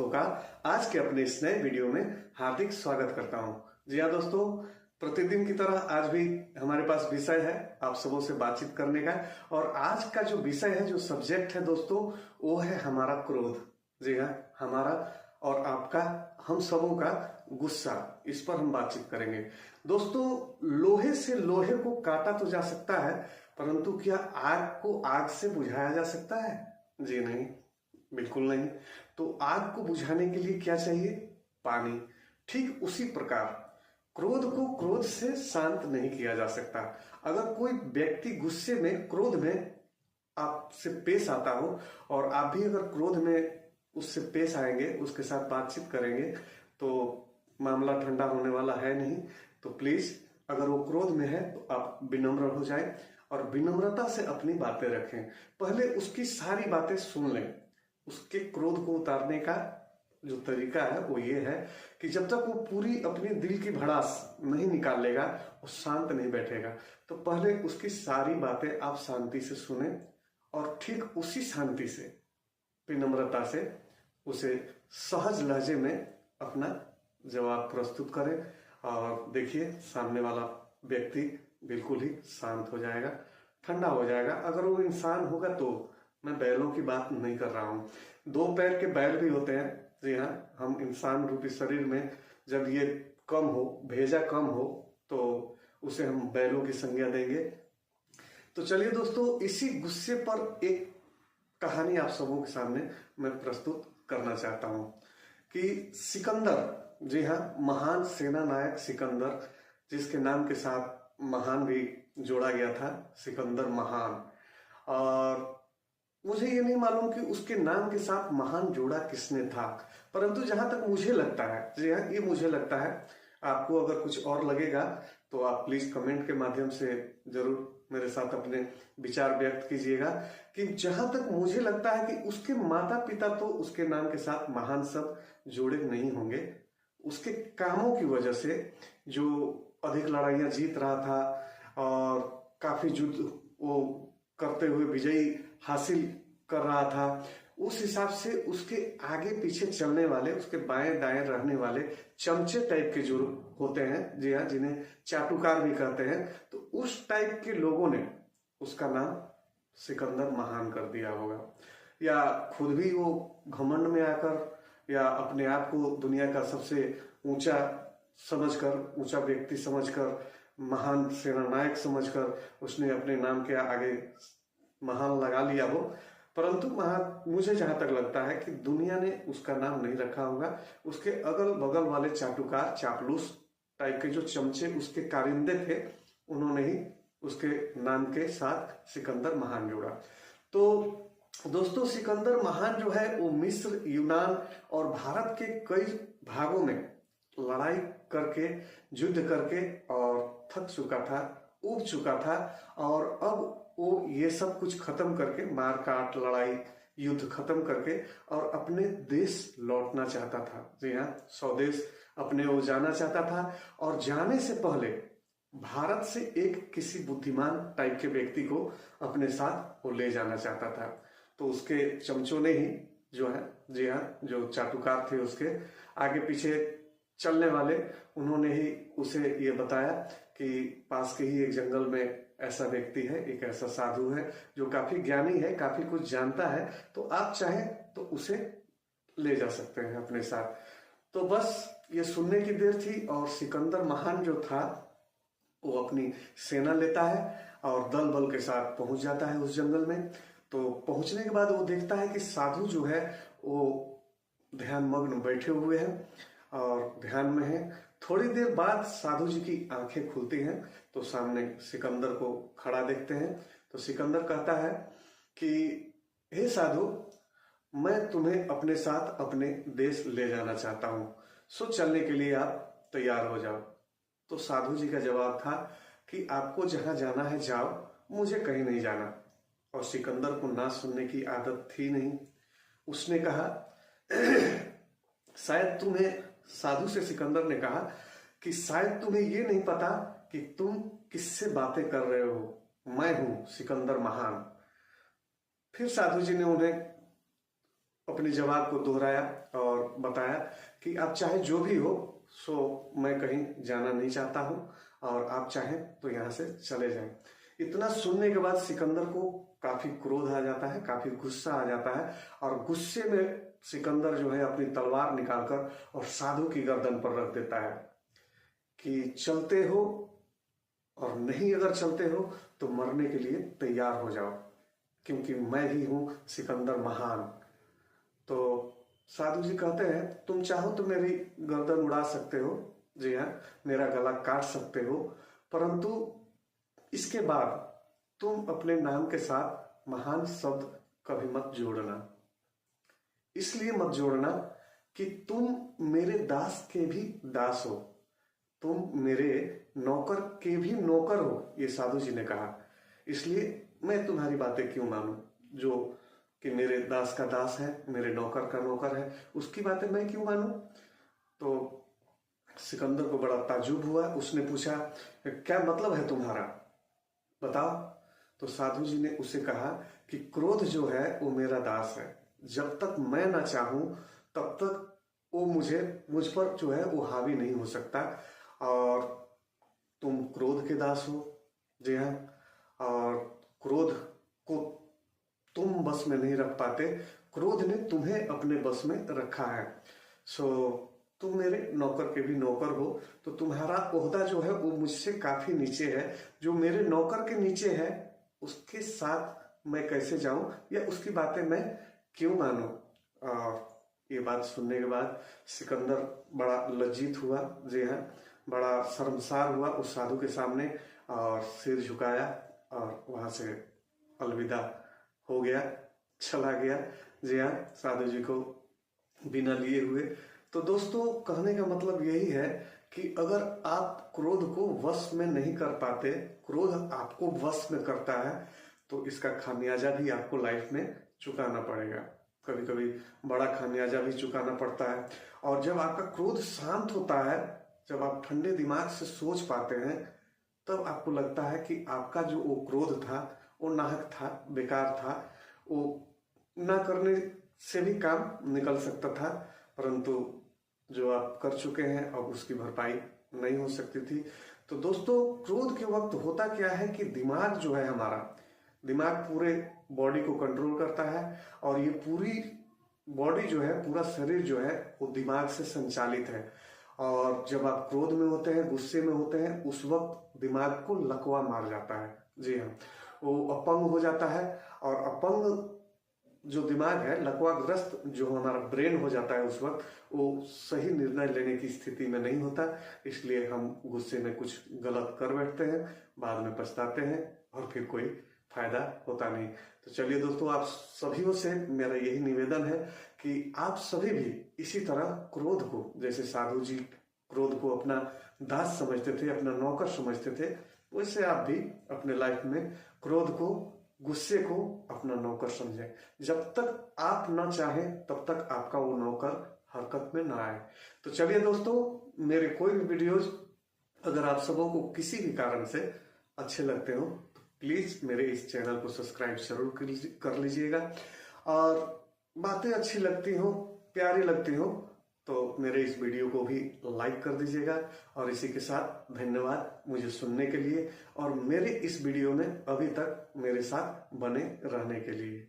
दोस्तों का आज के अपने इस नए वीडियो में हार्दिक स्वागत करता हूं। जी हाँ दोस्तों, प्रतिदिन की तरह आज भी हमारे पास विषय है आप सबों से बातचीत करने का। और आज का जो विषय है, जो सब्जेक्ट है दोस्तों, वो है हमारा क्रोध। जी हाँ, हमारा और आपका, हम सबों का गुस्सा। इस पर हम बातचीत करेंगे। दोस्तों, लोहे से लोहे को काटा तो जा सकता है, परंतु क्या आग को आग से बुझाया जा सकता है? जी नहीं, बिल्कुल नहीं। तो आग को बुझाने के लिए क्या चाहिए? पानी। ठीक उसी प्रकार क्रोध को क्रोध से शांत नहीं किया जा सकता। अगर कोई व्यक्ति गुस्से में, क्रोध में आपसे पेश आता हो और आप भी अगर क्रोध में उससे पेश आएंगे, उसके साथ बातचीत करेंगे, तो मामला ठंडा होने वाला है नहीं। तो प्लीज, अगर वो क्रोध में है तो आप विनम्र हो जाएं और विनम्रता से अपनी बातें रखें। पहले उसकी सारी बातें सुन लें। उसके क्रोध को उतारने का जो तरीका है वो ये है कि जब तक वो पूरी अपनी दिल की भड़ास नहीं निकाल लेगा, वो शांत नहीं बैठेगा। तो पहले उसकी सारी बातें आप शांति से सुने और ठीक उसी शांति से, विनम्रता से उसे सहज लहजे में अपना जवाब प्रस्तुत करें। और देखिए, सामने वाला व्यक्ति बिल्कुल ही शांत हो जाएगा, ठंडा हो जाएगा। अगर वो इंसान होगा तो, मैं बैलों की बात नहीं कर रहा हूँ, दो पैर के बैल भी होते हैं। जी हाँ, हम इंसान रूपी शरीर में जब ये कम हो, भेजा कम हो, तो उसे हम बैलों की संज्ञा देंगे। तो चलिए दोस्तों, इसी गुस्से पर एक कहानी आप सबों के सामने मैं प्रस्तुत करना चाहता हूँ कि सिकंदर, जी हाँ, महान सेना नायक सिकंदर, जिसके नाम के साथ महान भी जोड़ा गया था, सिकंदर महान। और मुझे ये नहीं मालूम कि उसके नाम के साथ महान जोड़ा किसने था, परंतु जहां तक मुझे लगता है, जी हाँ, ये मुझे लगता है। आपको अगर कुछ और लगेगा तो आप प्लीज कमेंट के माध्यम से जरूर मेरे साथ अपने विचार व्यक्त कीजिएगा। कि जहां तक मुझे लगता है कि उसके माता पिता तो उसके नाम के साथ महान सब जोड़े नहीं होंगे। उसके कामों की वजह से, जो अधिक लड़ाइयां जीत रहा था और काफी युद्ध वो करते हुए विजयी हासिल कर रहा था, उस हिसाब से उसके आगे पीछे चलने वाले, उसके बाएं दाएं रहने वाले चमचे टाइप के जो होते हैं, जी हाँ, जिन्हें चाटुकार भी कहते हैं, तो उस टाइप के लोगों ने उसका नाम सिकंदर महान कर दिया होगा। या खुद भी वो घमंड में आकर, या अपने आप को दुनिया का सबसे ऊंचा समझकर, ऊंचा व्यक्ति समझकर, महान सेना नायक समझकर उसने अपने नाम के आगे महान लगा लिया हो। परंतु मुझे जहां तक लगता है कि दुनिया ने उसका नाम नहीं रखा होगा। उसके अगल बगल वाले चाटुकार, चापलूस टाइप के जो चमचे उसके कारिंदे थे, उन्होंने ही उसके नाम के साथ सिकंदर महान जोड़ा। तो दोस्तों, सिकंदर महान जो है वो मिस्र, यूनान और भारत के कई भागों में लड़ाई करके, युद्ध करके और थक चुका था, ऊब चुका था। और अब वो ये सब कुछ खत्म करके, मार काट, लड़ाई, युद्ध खत्म करके और अपने देश लौटना चाहता था। जी हाँ, स्वदेश अपने वो जाना चाहता था। और जाने से पहले भारत से एक किसी बुद्धिमान टाइप के व्यक्ति को अपने साथ वो ले जाना चाहता था। तो उसके चमचों ने ही, जो है, जी हाँ, जो चाटुकार थे उसके आगे पीछे चलने वाले, उन्होंने ही उसे ये बताया कि पास के ही एक जंगल में ऐसा व्यक्ति है, एक ऐसा साधु है जो काफी ज्ञानी है, काफी कुछ जानता है, तो आप चाहें तो उसे ले जा सकते हैं अपने साथ। तो बस ये सुनने की देर थी और सिकंदर महान जो था वो अपनी सेना लेता है और दल बल के साथ पहुंच जाता है उस जंगल में। तो पहुंचने के बाद वो देखता है कि साधु जो है वो ध्यान मग्न बैठे हुए हैं और ध्यान में है। थोड़ी देर बाद साधु जी की आंखें खुलती हैं तो सामने सिकंदर को खड़ा देखते हैं। तो सिकंदर कहता है कि हे साधु, मैं तुम्हें अपने साथ अपने देश ले जाना चाहता हूं, सो चलने के लिए आप तैयार हो जाओ। तो साधु जी का जवाब था कि आपको जहां जाना है जाओ, मुझे कहीं नहीं जाना। और सिकंदर को ना सुनने की आदत थी नहीं। उसने कहा शायद तुम्हें, साधु से सिकंदर ने कहा कि शायद तुम्हें ये नहीं पता कि तुम किससे बातें कर रहे हो, मैं हूं सिकंदर महान। फिर साधु जी ने उन्हें अपने जवाब को दोहराया और बताया कि आप चाहे जो भी हो, सो मैं कहीं जाना नहीं चाहता हूँ और आप चाहें तो यहाँ से चले जाएं। इतना सुनने के बाद सिकंदर को काफी क्रोध आ जाता है, काफी गुस्सा आ जाता है और गुस्से में सिकंदर जो है अपनी तलवार निकालकर और साधु की गर्दन पर रख देता है कि चलते हो और नहीं अगर चलते हो तो मरने के लिए तैयार हो जाओ, क्योंकि मैं ही हूं सिकंदर महान। तो साधु जी कहते हैं तुम चाहो तो मेरी गर्दन उड़ा सकते हो, जी हाँ, मेरा गला काट सकते हो, परंतु इसके बाद तुम अपने नाम के साथ महान शब्द कभी मत जोड़ना। इसलिए मत जोड़ना कि तुम मेरे दास के भी दास हो, तुम मेरे नौकर के भी नौकर हो, ये साधु जी ने कहा। इसलिए मैं तुम्हारी बातें क्यों मानूं, जो कि मेरे दास का दास है, मेरे नौकर का नौकर है, उसकी बातें मैं क्यों मानूं। तो सिकंदर को बड़ा ताज्जुब हुआ। उसने पूछा क्या मतलब है तुम्हारा, बताओ। तो साधु जी ने उसे कहा कि क्रोध जो है वो मेरा दास है, जब तक मैं ना चाहूं तब तक वो मुझ पर जो है वो हावी नहीं हो सकता। और तुम क्रोध के दास हो, जी हाँ, और क्रोध को तुम बस में नहीं रख पाते, क्रोध ने तुम्हें अपने बस में रखा है। सो तुम मेरे नौकर के भी नौकर हो, तो तुम्हारा ओहदा जो है वो मुझसे काफी नीचे है। जो मेरे नौकर के नीचे है उसके साथ मैं कैसे जाऊं या उसकी बातें मैं क्यों मानूं। ये बात सुनने के बाद सिकंदर बड़ा लज्जित हुआ, जी हाँ, बड़ा शर्मसार हुआ उस साधु के सामने और सिर झुकाया और वहां से अलविदा हो गया, चला गया, जी हाँ, साधु जी को बिना लिए हुए। तो दोस्तों कहने का मतलब यही है कि अगर आप क्रोध को वश में नहीं कर पाते, क्रोध आपको वश में करता है, तो इसका खामियाजा भी आपको लाइफ में चुकाना पड़ेगा। कभी कभी बड़ा खामियाजा भी चुकाना पड़ता है। और जब आपका क्रोध शांत होता है, जब आप ठंडे दिमाग से सोच पाते हैं, तब आपको लगता है कि आपका जो वो क्रोध था वो नाहक था, बेकार था, वो ना करने से भी काम निकल सकता था, परंतु जो आप कर चुके हैं अब उसकी भरपाई नहीं हो सकती थी। तो दोस्तों क्रोध के वक्त होता क्या है कि दिमाग जो है हमारा, दिमाग पूरे बॉडी को कंट्रोल करता है और ये पूरी बॉडी जो है, पूरा शरीर जो है वो दिमाग से संचालित है। और जब आप क्रोध में होते हैं, गुस्से में होते हैं, उस वक्त दिमाग को लकवा मार जाता है, जी हाँ, वो अपंग हो जाता है। और अपंग जो दिमाग है, लकवाग्रस्त जो हमारा ब्रेन हो जाता है, उस वक्त वो सही निर्णय लेने की स्थिति में नहीं होता। इसलिए हम गुस्से में कुछ गलत कर बैठते हैं, बाद में पछताते हैं और फिर कोई फायदा होता नहीं। तो चलिए दोस्तों, आप सभी से मेरा यही निवेदन है कि आप सभी भी इसी तरह क्रोध को, जैसे साधु जी क्रोध को अपना दास समझते थे, अपना नौकर समझते थे, वैसे आप भी अपने लाइफ में क्रोध को, गुस्से को अपना नौकर समझें। जब तक आप ना चाहें तब तक आपका वो नौकर हरकत में ना आए। तो चलिए दोस्तों, मेरे कोई भी वीडियोज अगर आप सबों को किसी भी कारण से अच्छे लगते हो तो प्लीज मेरे इस चैनल को सब्सक्राइब जरूर कर लीजिएगा। और बातें अच्छी लगती हो, प्यारी लगती हो, तो मेरे इस वीडियो को भी लाइक कर दीजिएगा। और इसी के साथ धन्यवाद मुझे सुनने के लिए और मेरे इस वीडियो में अभी तक मेरे साथ बने रहने के लिए।